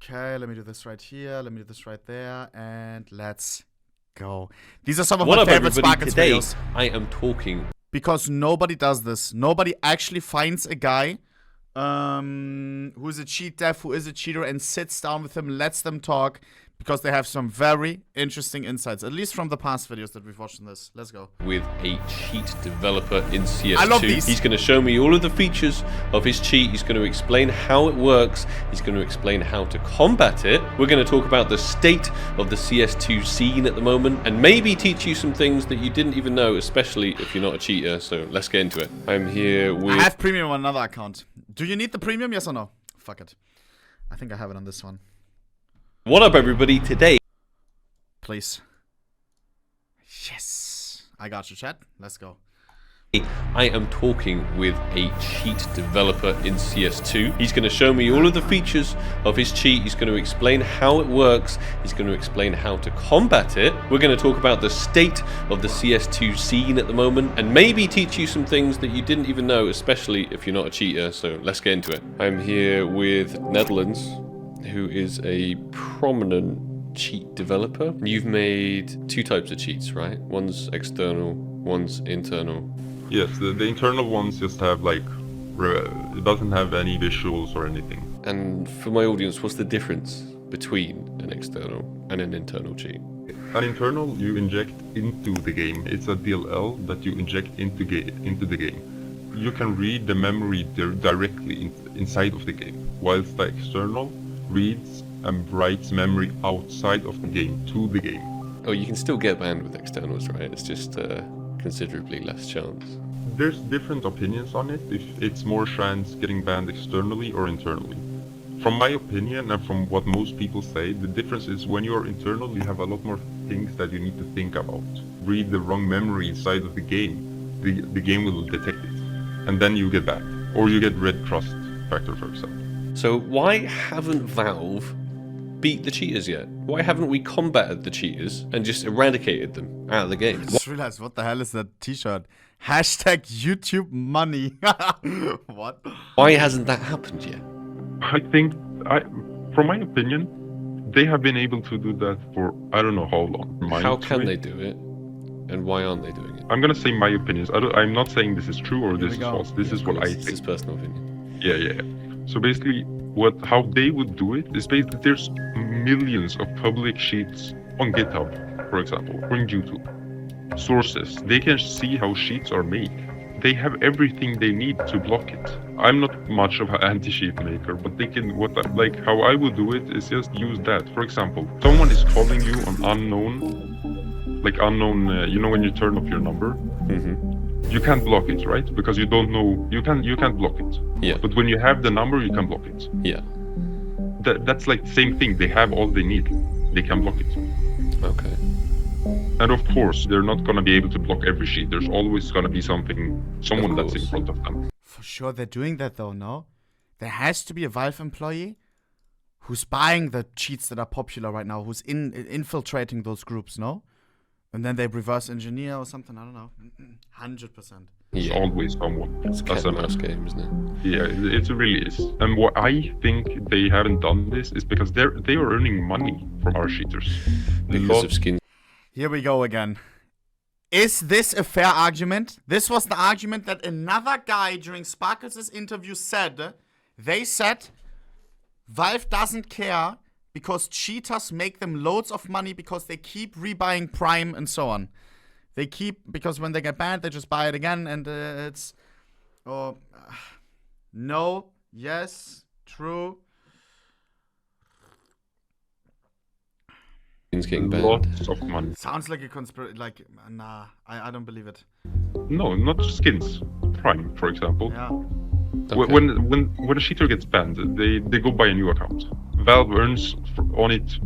Okay, let me do this right here. Let me do this right there. And let's go. These are some of What my up, favorite everybody? Sparkles Today, videos. I am talking. Because nobody does this. Nobody actually finds a guy who's a cheat dev, who is a cheater, and sits down with him, lets them talk, because they have some very interesting insights, at least from the past videos that we've watched in this. Let's go. With a cheat developer in CS2. I love these. He's going to show me all of the features of his cheat. He's going to explain how it works. He's going to explain how to combat it. We're going to talk about the state of the CS2 scene at the moment, and maybe teach you some things that you didn't even know, especially if you're not a cheater. So let's get into it. I'm here with... I have premium on another account. Do you need the premium? Yes or no? Fuck it. I think I have it on this one. What up, everybody? Today, Please. Yes. I got you, chat. Let's go. I am talking with a cheat developer in CS2. He's going to show me all of the features of his cheat. He's going to explain how it works. He's going to explain how to combat it. We're going to talk about the state of the CS2 scene at the moment, and maybe teach you some things that you didn't even know, especially if you're not a cheater. So let's get into it. I'm here with Netherlands, who is a prominent cheat developer. You've made two types of cheats, right? One's external, one's internal. Yes, the internal ones just have like, it doesn't have any visuals or anything. And for my audience, what's the difference between an external and an internal cheat? An internal you inject into the game. It's a DLL that you inject into the game. You can read the memory directly inside of the game, whilst the external reads and writes memory outside of the game to the game. Oh, you can still get banned with externals, right? It's just considerably less chance. There's different opinions on it, if it's more chance getting banned externally or internally. From my opinion and from what most people say, the difference is when you're internal, you have a lot more things that you need to think about. Read the wrong memory inside of the game, the game will detect it, and then you get banned. Or you get red trust factor, for example. So why haven't Valve beat the cheaters yet? Why haven't we combated the cheaters and just eradicated them out of the game? I just realized, what the hell is that t-shirt? Hashtag YouTube money. What? Why hasn't that happened yet? I think, from my opinion, they have been able to do that for I don't know how long. How can they do it? And why aren't they doing it? I'm gonna say my opinions. I'm not saying this is true or this is false. This is what I This is think. personal opinion. Yeah. So basically, how they would do it is basically there's millions of public sheets on GitHub, for example, or in YouTube. Sources. They can see how sheets are made. They have everything they need to block it. I'm not much of an anti-cheat maker, but they can, how I would do it is just use that. For example, someone is calling you on unknown, you know when you turn off your number? Mm-hmm. You can't block it, right? Because you don't know, you can't block it. Yeah. But when you have the number, you can block it. Yeah. That's like the same thing. They have all they need. They can block it. Okay. And of course, they're not gonna be able to block every sheet. There's always gonna be someone that's in front of them. For sure they're doing that though, no? There has to be a Valve employee who's buying the cheats that are popular right now, who's infiltrating those groups, no? And then they reverse engineer or something, I don't know. 100%. There's always someone. It's a cat and mouse game, isn't it? Yeah, it really is. And what I think they haven't done this is because they are earning money from our cheaters. Because of skins. Here we go again. Is this a fair argument? This was the argument that another guy during Sparkles' interview said. They said Valve doesn't care because cheaters make them loads of money because they keep rebuying Prime and so on. They keep, because when they get banned, they just buy it again, and it's... Oh, no, yes, true. Getting banned. Lots of money. Sounds like a conspiracy, nah, I don't believe it. No, not skins. Prime, for example. Yeah. Okay. When a cheater gets banned, they go buy a new account. Valve earns on it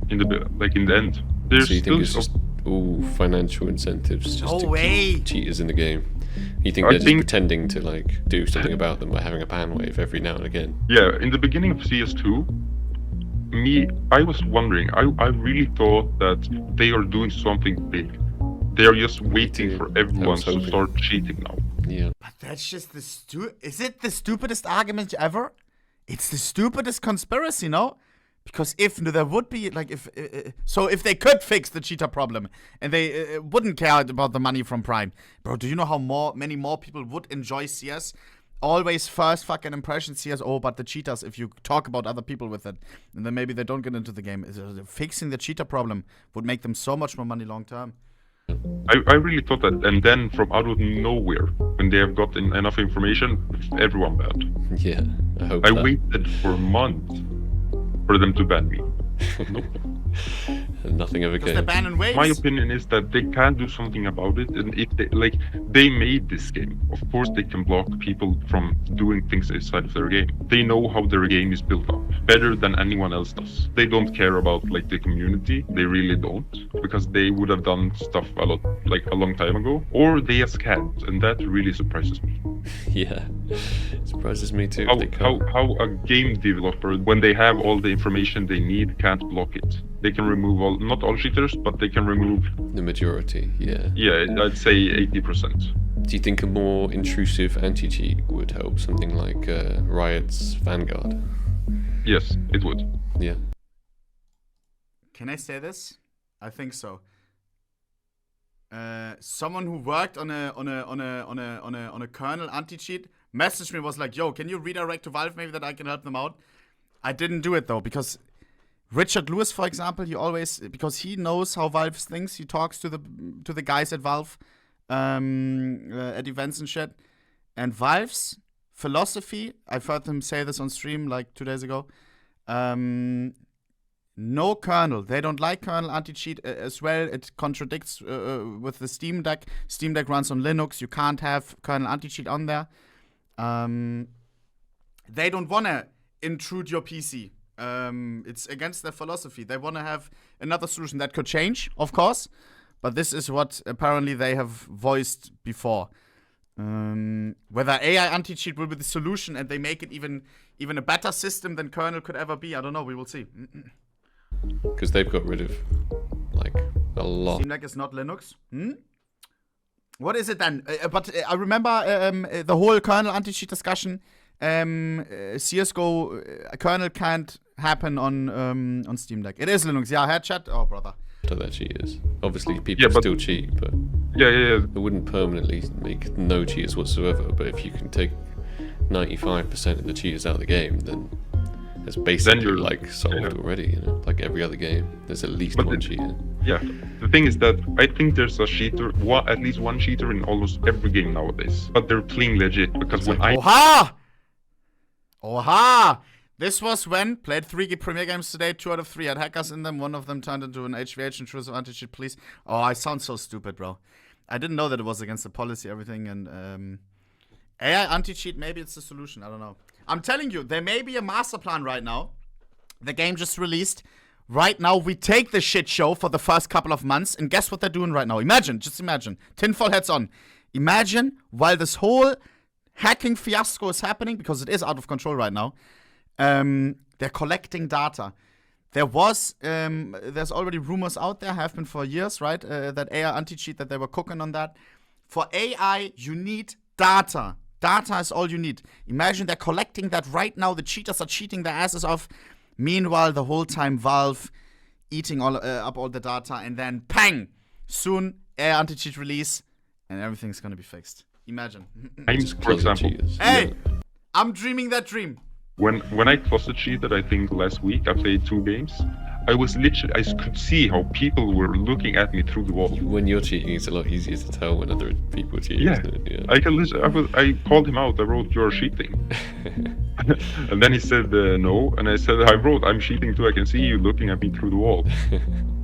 in the end. There's So you think it's still just all financial incentives just No to way. keep cheaters in the game? You think I they're just think- pretending to do something about them by having a ban wave every now and again? Yeah, in the beginning of CS2, I was wondering, I really thought that they are doing something big. They are just waiting for everyone to hoping. start cheating now. Yeah. But that's just is it the stupidest argument ever? It's the stupidest conspiracy, no? Because if there would be, like, if they could fix the cheater problem and they wouldn't care about the money from Prime, bro, do you know how many more people would enjoy CS? Always first fucking impression CS, but the cheaters, if you talk about other people with it, and then maybe they don't get into the game. Fixing the cheater problem would make them so much more money long term. I really thought that, and then from out of nowhere, when they have gotten enough information, everyone banned. Yeah, I hope I that. waited for a month for them to ban me. Nope. And nothing ever Because they're came. banning waves. My opinion is that they can do something about it, and if they made this game, of course they can block people from doing things inside of their game. They know how their game is built up better than anyone else does. They don't care about like the community. They really don't, because they would have done stuff a long time ago, or they just can't, and that really surprises me. Yeah, it surprises me too. if they can't. How a game developer, when they have all the information they need, can't block it. They can remove not all cheaters, but they can remove, The majority, yeah. yeah, I'd say 80%. Do you think a more intrusive anti-cheat would help? Something like Riot's Vanguard? Yes, it would. Yeah. Can I say this? I think so. Someone who worked on a kernel anti-cheat messaged me, was like, "Yo, can you redirect to Valve maybe that I can help them out?" I didn't do it though, because Richard Lewis, for example, because he knows how Valve thinks. He talks to the guys at Valve at events and shit. And Valve's philosophy, I've heard them say this on stream like 2 days ago. No kernel. They don't like kernel anti-cheat as well. It contradicts with the Steam Deck. Steam Deck runs on Linux. You can't have kernel anti-cheat on there. They don't want to intrude your PC. It's against their philosophy. They want to have another solution that could change, of course. But this is what apparently they have voiced before. Whether AI anti-cheat will be the solution and they make it even a better system than kernel could ever be, I don't know. We will see. Because they've got rid of, like, a lot. Steam Deck is not Linux. What is it then? But I remember the whole kernel anti-cheat discussion. CSGO kernel can't happen on Steam Deck. It is Linux. Yeah, head chat. Oh, brother. To their cheaters. Obviously, people still cheat, but Yeah. it wouldn't permanently make no cheaters whatsoever. But if you can take 95% of the cheaters out of the game, then it's basically you're- like solved already. You know, like every other game, there's at least But one cheater. Yeah, the thing is that I think there's a cheater, at least one cheater in almost every game nowadays. But they're playing legit, because when I Oha! This was when played 3 Premier games today. 2 out of 3 had hackers in them. One of them turned into an HVH intrusive anti-cheat police. Oh, I sound so stupid, bro. I didn't know that it was against the policy, everything, and AI anti-cheat. Maybe it's the solution. I don't know. I'm telling you, there may be a master plan right now. The game just released. Right now, we take the shit show for the first couple of months, and guess what they're doing right now? Just imagine. Tinfoil hats on. Imagine while this whole hacking fiasco is happening, because it is out of control right now. They're collecting data. There's already rumors out there, have been for years, right? That AI anti-cheat, that they were cooking on that. For AI, you need data. Data is all you need. Imagine they're collecting that right now. The cheaters are cheating their asses off. Meanwhile, the whole time Valve eating up all the data, and then pang! Soon, AI anti-cheat release, and everything's gonna be fixed. Imagine. Just for kill the example, cheaters. Hey! I'm dreaming that dream. when I closet cheated, I think last week I played 2 games. I could see how people were looking at me through the wall. When you're cheating, it's a lot easier to tell when other people cheat. Yeah, Isn't it? I called him out. I wrote, "You're cheating," and then he said, "No," and I said, "I wrote, I'm cheating too. I can see you looking at me through the wall."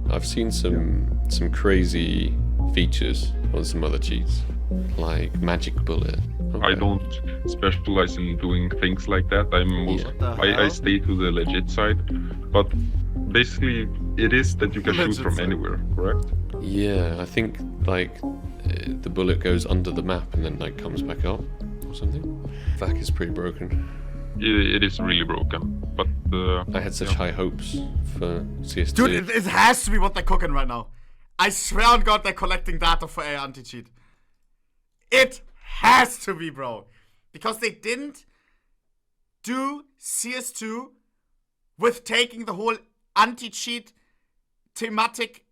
I've seen some crazy features on some other cheats, like Magic Bullet. I don't specialize in doing things like that. I stay to the legit side, but basically it is that you can shoot Legit from side. anywhere, correct? Yeah, I think like the bullet goes under the map and then like comes back up or something. That is pretty broken. It is really broken, but I had such high hopes for CS2. Dude, it has to be what they're cooking right now. I swear on God, they're collecting data for AI anti-cheat. It has to be, bro. Because they didn't do CS2 with taking the whole anti-cheat thematic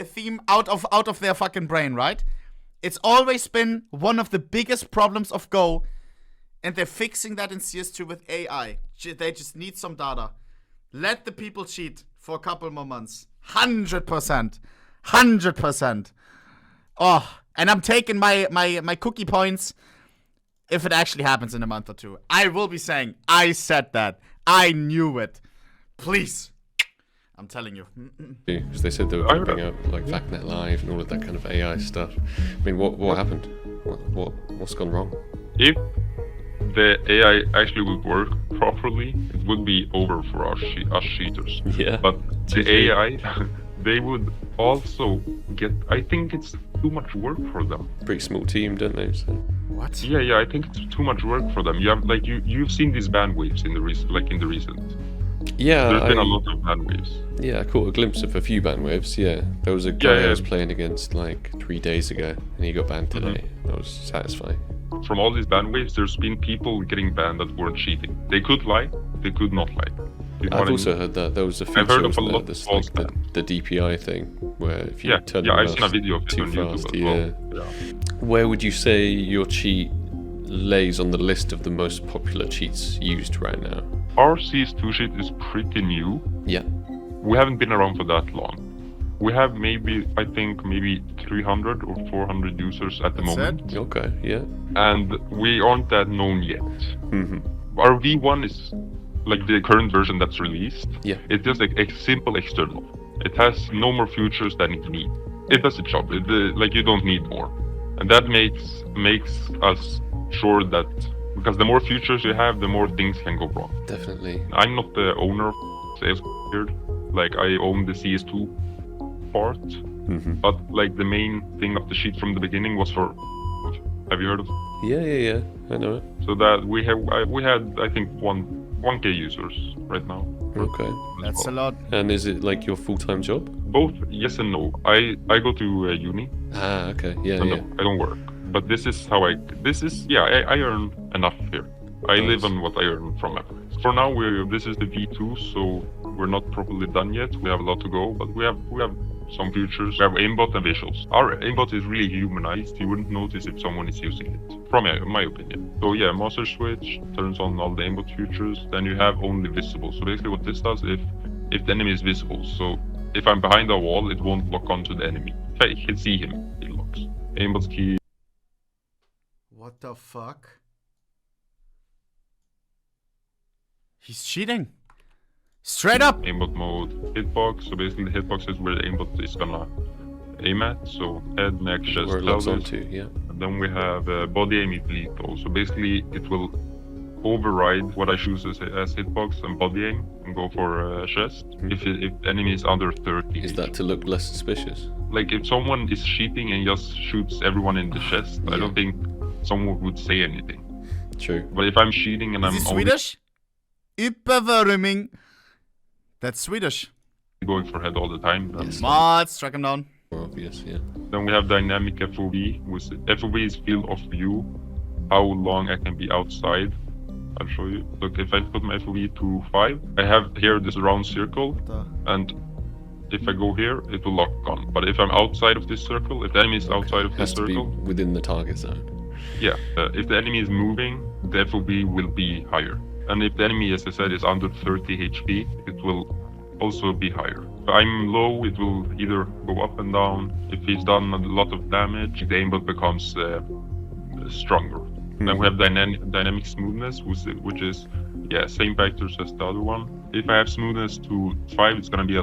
theme out of their fucking brain, right? It's always been one of the biggest problems of Go, and they're fixing that in CS2 with AI. They just need some data. Let the people cheat for a couple more months. 100%. 100%. Oh, and I'm taking my cookie points if it actually happens in a month or two. I will be saying, I said that. I knew it. Please. I'm telling you. Because they said they were pumping out like VacNet Live and all of that kind of AI stuff. I mean, what happened? What's gone wrong? If the AI actually would work properly, it would be over for us cheaters. Yeah. But the AI, they would also get. I think it's too much work for them. Pretty small team, don't they? So. What? Yeah. I think it's too much work for them. You have you've seen these band waves in the recent. Yeah, there's been a lot of band waves. Yeah, I caught a glimpse of a few band waves. Yeah, there was a guy I was playing against like 3 days ago, and he got banned today. That was satisfying. From all these band waves, there's been people getting banned that weren't cheating. They could lie, they could not lie. You know I've also heard that there was a feature. I've heard of a wasn't lot there, of this, false like, the DPI thing, where if you turn your I've seen a mouse video of it too on fast, YouTube as well. Where would you say your cheat lays on the list of the most popular cheats used right now? Our CS2 cheat is pretty new. Yeah. We haven't been around for that long. We have maybe 300 or 400 users at the moment. Okay, yeah. And we aren't that known yet. Mm-hmm. Our V1 is like the current version that's released. Yeah. It's just like a simple external. It has no more features than it needs. It does its job. You don't need more. And that makes us sure that, because the more features you have, the more things can go wrong. Definitely. I'm not the owner of CS here. Like, I own the CS2 part, but like the main thing of the sheet from the beginning was for. Have you heard of? Yeah. I know it. So that we had I think 1K users right now. Okay. That's a lot. And is it like your full-time job? Both yes and no. I go to uni. Ah, okay. Yeah. No, I don't work. But this is how I earn enough here. I live on what I earn from it. For now, this is the V2, so we're not properly done yet. We have a lot to go, but we have some features. We have aimbot and visuals. Our aimbot is really humanized. You wouldn't notice if someone is using it, from my opinion. So yeah, master switch turns on all the aimbot features. Then you have only visible. So basically, what this does, if the enemy is visible, so if I'm behind a wall, it won't lock onto the enemy. If I can see him, it locks. Aimbot's key. What the fuck? He's cheating. Straight up. Aimbot mode, hitbox. So basically, the hitbox is where the aimbot is gonna aim at. So head, neck, chest, Where it locks pelvis. onto, yeah. And then we have body aim is lethal. So basically, it will override what I choose as hitbox and body aim and go for chest. If enemy is under 30. Is that to look less suspicious? Like if someone is cheating and just shoots everyone in the chest, I don't think someone would say anything. True. But if I'm cheating and Is I'm he only Swedish? Überwärming. That's Swedish. going for head all the time, then Smart, strike him down. More obvious, yeah. Then we have dynamic FOV. FOV is field of view, how long I can be outside. I'll show you. Look, if I put my FOV to 5, I have here this round circle, and if I go here, it will lock on. But if I'm outside of this circle, if the enemy is outside of this Has to be circle, within the target zone. yeah, if the enemy is moving, the FOV will be higher. And if the enemy, as I said, is under 30 HP, it will also be higher. If I'm low, it will either go up and down. If he's done a lot of damage, the aimbot becomes stronger. Then we have dynamic smoothness, which is same factors as the other one. If I have smoothness to 5, it's gonna be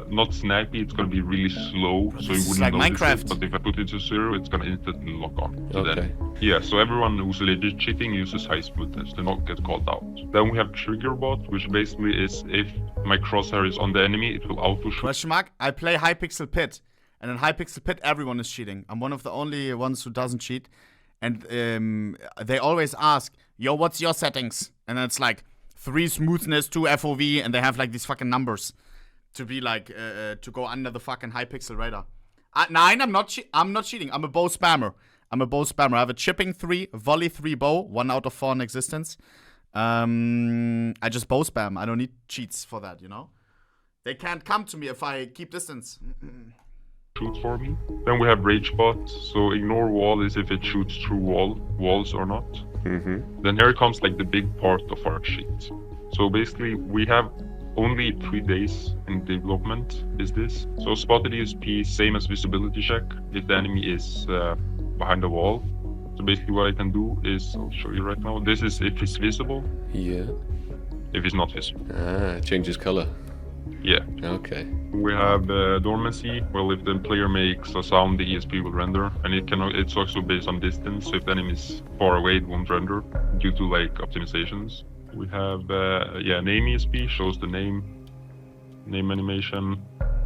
not snappy. It's gonna be really slow, so you wouldn't like notice Minecraft. it. But if I put it to 0, it's gonna instantly lock on. To Okay. them. Yeah, so everyone who's legit cheating uses high smoothness to not get called out. Then we have trigger bot, which basically is if my crosshair is on the enemy, it will auto shoot. Question mark. I play Hypixel Pit. And in Hypixel Pit, everyone is cheating. I'm one of the only ones who doesn't cheat. And they always ask, yo, what's your settings? And it's like 3 smoothness, 2 FOV, and they have like these fucking numbers to be like to go under the fucking Hypixel radar. Nine, I'm not cheating. I'm a bow spammer. I have a chipping 3, volley 3 bow, 1 out of 4 in existence. I just bow spam. I don't need cheats for that, you know? They can't come to me if I keep distance. Shoot for me. Then we have rage bot. So ignore wall is if it shoots through walls or not. Then here comes like the big part of our cheat. So basically we have only 3 days in development is this. So spotted ESP, same as visibility check if the enemy is behind the wall. So basically what I can do is, I'll show you right now. This is if it's visible. Yeah. If it's not visible. Ah, changes color. Yeah. Okay. We have dormancy. Well, if the player makes a sound, the ESP will render, and it's also based on distance. So if the enemy is far away, it won't render due to like optimizations. We have name ESP shows the name animation,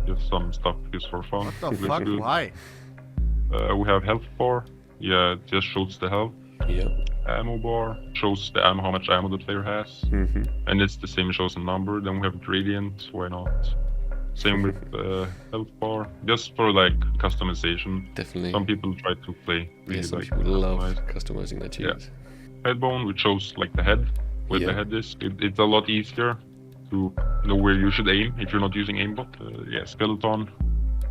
just some stuff just for fun. What the fuck? Why? We have health bar. Yeah, it just shows the health. Yeah. Ammo bar shows the ammo, how much ammo the player has, and it's the same, it shows a number. Then we have gradient. Why not? Same with health bar, just for like customization. Definitely. Some people try to play. Yeah, some like, people love customize. customizing their cheats. Head bone, which shows like the head, where the head is. It's a lot easier to know where you should aim if you're not using aimbot. Skeleton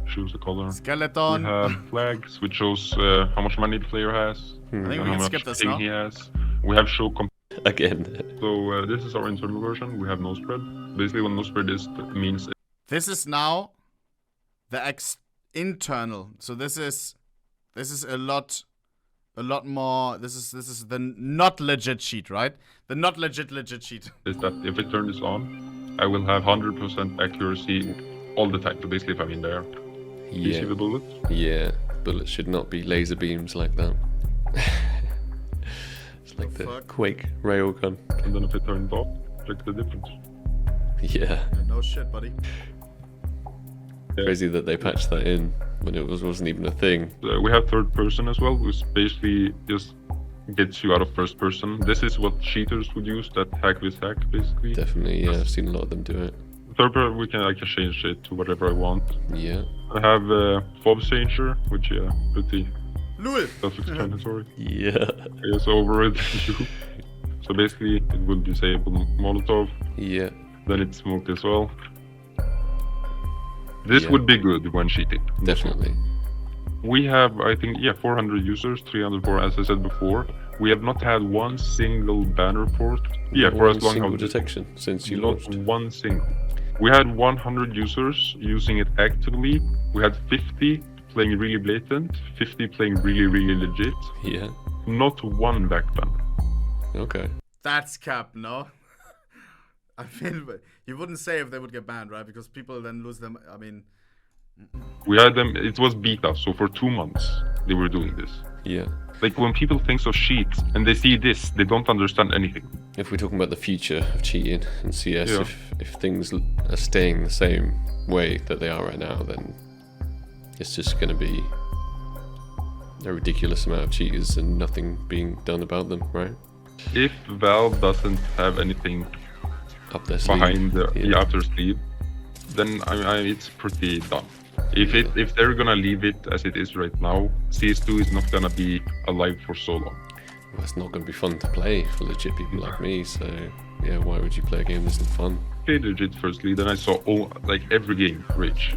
shows the color. Skeleton. We have flags, which shows how much money the player has. I think we how can much skip this ping now. he has. We have show Again. So this is our internal version. We have no spread. Basically, what no spread is, that means This is now the internal. So this is a lot more. This is the not legit cheat, right? The not legit cheat. is that if I turn this on, I will have 100% accuracy all the time. So basically, if I'm in there, you see the bullet? Yeah. Bullets should not be laser beams like that. It's like the fuck? Quake railgun. And then if I turn it off, check the difference. Yeah. No shit, buddy. Crazy that they patched that in when it wasn't even a thing. We have third person as well, which basically just gets you out of first person. This is what cheaters would use, that hack with hack, basically. Definitely, yeah. I've seen a lot of them do it. Third person, I can change it to whatever I want. Yeah. I have fob changer, which pretty Lul. self-explanatory. Yeah. Yes, over it. So basically, it will disable Molotov. Yeah. Then it's smoked as well. This would be good when cheating. Definitely. We have, I think, 400 users, 304 as I said before. We have not had one single ban report. Yeah, for as long single as detection since you not launched. one single. We had 100 users using it actively. We had 50 playing really blatant, 50 playing really legit. Yeah. Not one backban. Okay. That's cap, no? I mean, you wouldn't say if they would get banned, right? Because people then lose them. I mean, We had them, it was beta, so for 2 months they were doing this. Yeah. Like when people think of cheats and they see this, they don't understand anything. If we're talking about the future of cheating in CS, Yeah. if things are staying the same way that they are right now, then it's just going to be a ridiculous amount of cheaters and nothing being done about them, right? If Valve doesn't have anything Up their sleeve. behind the after sleeve, then it's pretty done. If they're gonna leave it as it is right now, CS2 is not gonna be alive for so long. Well, it's not going to be fun to play for legit people like me, so yeah, why would you play a game that's not fun? Played legit firstly, then I saw like every game rage,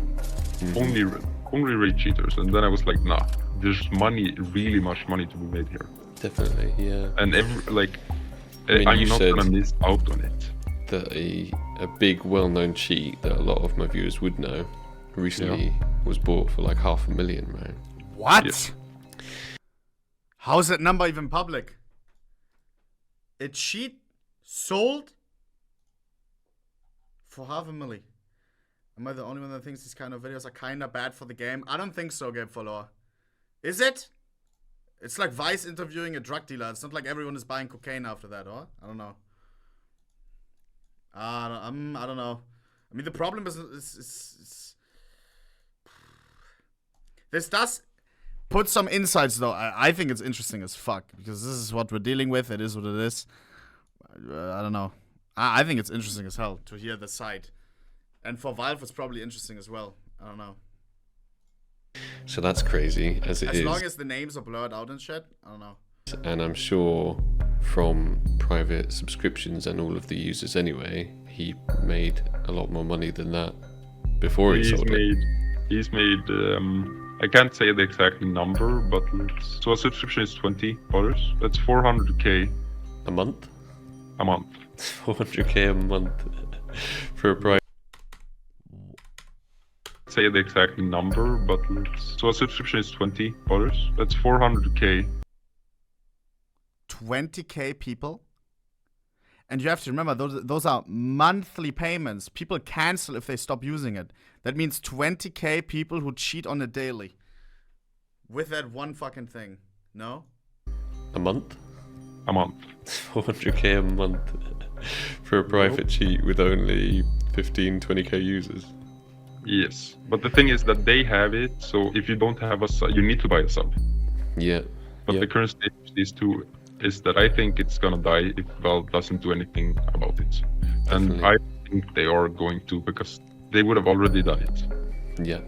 only rage cheaters, and then I was like, nah, there's really much money to be made here, Definitely, yeah. and mean, I'm you not said- gonna miss out on it. That a big well-known cheat that a lot of my viewers would know recently was bought for like $500,000, right? what? Yeah. How's that number even public? A cheat sold for $500,000. Am I the only one that thinks these kind of videos are kinda bad for the game? I don't think so, game follower. Is it? It's like Vice interviewing a drug dealer. It's not like everyone is buying cocaine after that, or? I don't know. I don't know. I mean, the problem is this does put some insights, though. I think it's interesting as fuck, because this is what we're dealing with. It is what it is. I don't know. I think it's interesting as hell to hear the side. And for Valve, it's probably interesting as well. I don't know. So that's crazy, as it is. As long as the names are blurred out and shit, I don't know. And I'm sure from private subscriptions and all of the users anyway. He made a lot more money than that before he sold it. He's made, I can't say the exact number, but so a subscription is $20. That's $400K A month? a month. 400K a month for a private. Say the exact number, but so a subscription is $20. That's $400K. 20K people? And you have to remember, those are monthly payments. People cancel if they stop using it. That means 20K people who cheat on it daily. With that one fucking thing. No? A month? A month. 400K a month for a private cheat with only 15-20K users. Yes, but the thing is that they have it, so if you don't have a sub, you need to buy a sub. Yeah. But the current state of these two is that I think it's gonna die if Valve doesn't do anything about it. Definitely. And I think they are going to, because they would have already done it. Yeah.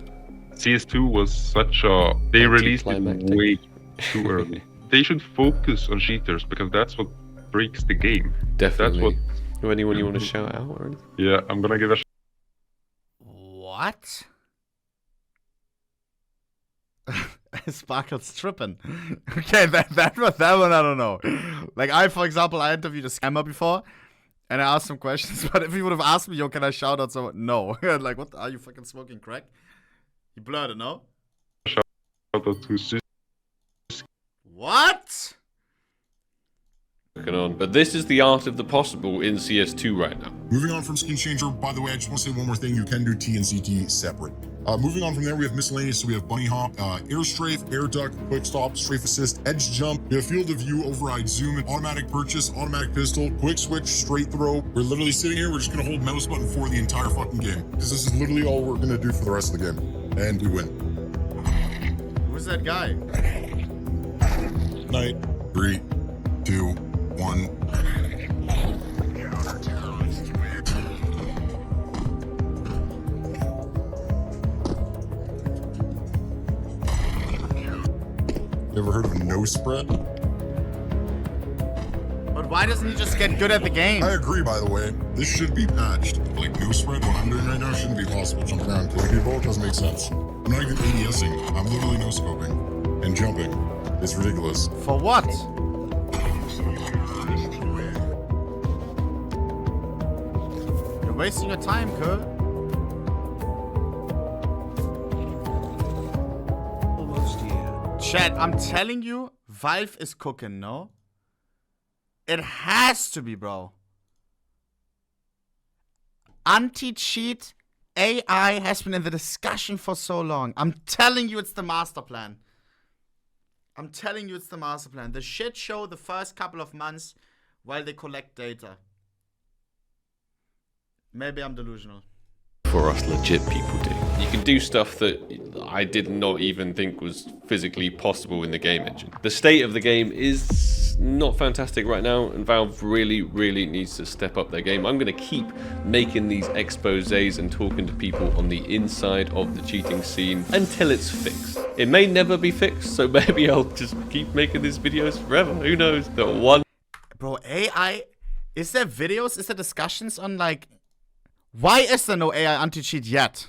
CS2 was such a... They released it Anticlimactic. way too early. They should focus on cheaters, because that's what breaks the game. Definitely. That's what... Anyone you want to shout out or anything? Yeah, I'm gonna give a What? Sparkle's tripping. Okay, that one I don't know. Like for example, I interviewed a scammer before, and I asked him questions. But if he would have asked me, "Yo, can I shout out someone?" No. Like, what? Are you fucking smoking crack? He blurred, no? shout out to What? On. But this is the art of the possible in CS2 right now. Moving on from Skin Changer, by the way, I just want to say one more thing. You can do T and CT separate. Moving on from there, we have miscellaneous. So we have Bunny Hop, Air Strafe, Air Duck, Quick Stop, Strafe Assist, Edge Jump. We have Field of View, Override Zoom, Automatic Purchase, Automatic Pistol, Quick Switch, Straight Throw. We're literally sitting here. We're just going to hold mouse button for the entire fucking game. Because this is literally all we're going to do for the rest of the game. And we win. Who's that guy? Night. 3, 2, 1. You ever heard of no spread? But why doesn't he just get good at the game? I agree, by the way. This should be patched. Like, no spread, what I'm doing right now shouldn't be possible. Jumping around, killing people, it doesn't make sense. I'm not even ADSing. I'm literally no scoping and jumping. It's ridiculous. For what? You're wasting your time, Kurt. Chat, I'm telling you, Valve is cooking, no? It has to be, bro. Anti-cheat AI has been in the discussion for so long. I'm telling you it's the master plan. I'm telling you it's the master plan. The shit show the first couple of months while they collect data. Maybe I'm delusional. For us legit people do. You can do stuff that I did not even think was physically possible in the game engine. The state of the game is not fantastic right now, and Valve really needs to step up their game. I'm going to keep making these exposés and talking to people on the inside of the cheating scene until it's fixed. It may never be fixed, so maybe I'll just keep making these videos forever. Who knows? The one... Bro, AI... Is there videos? Is there discussions on, like... Why is there no AI anti-cheat yet?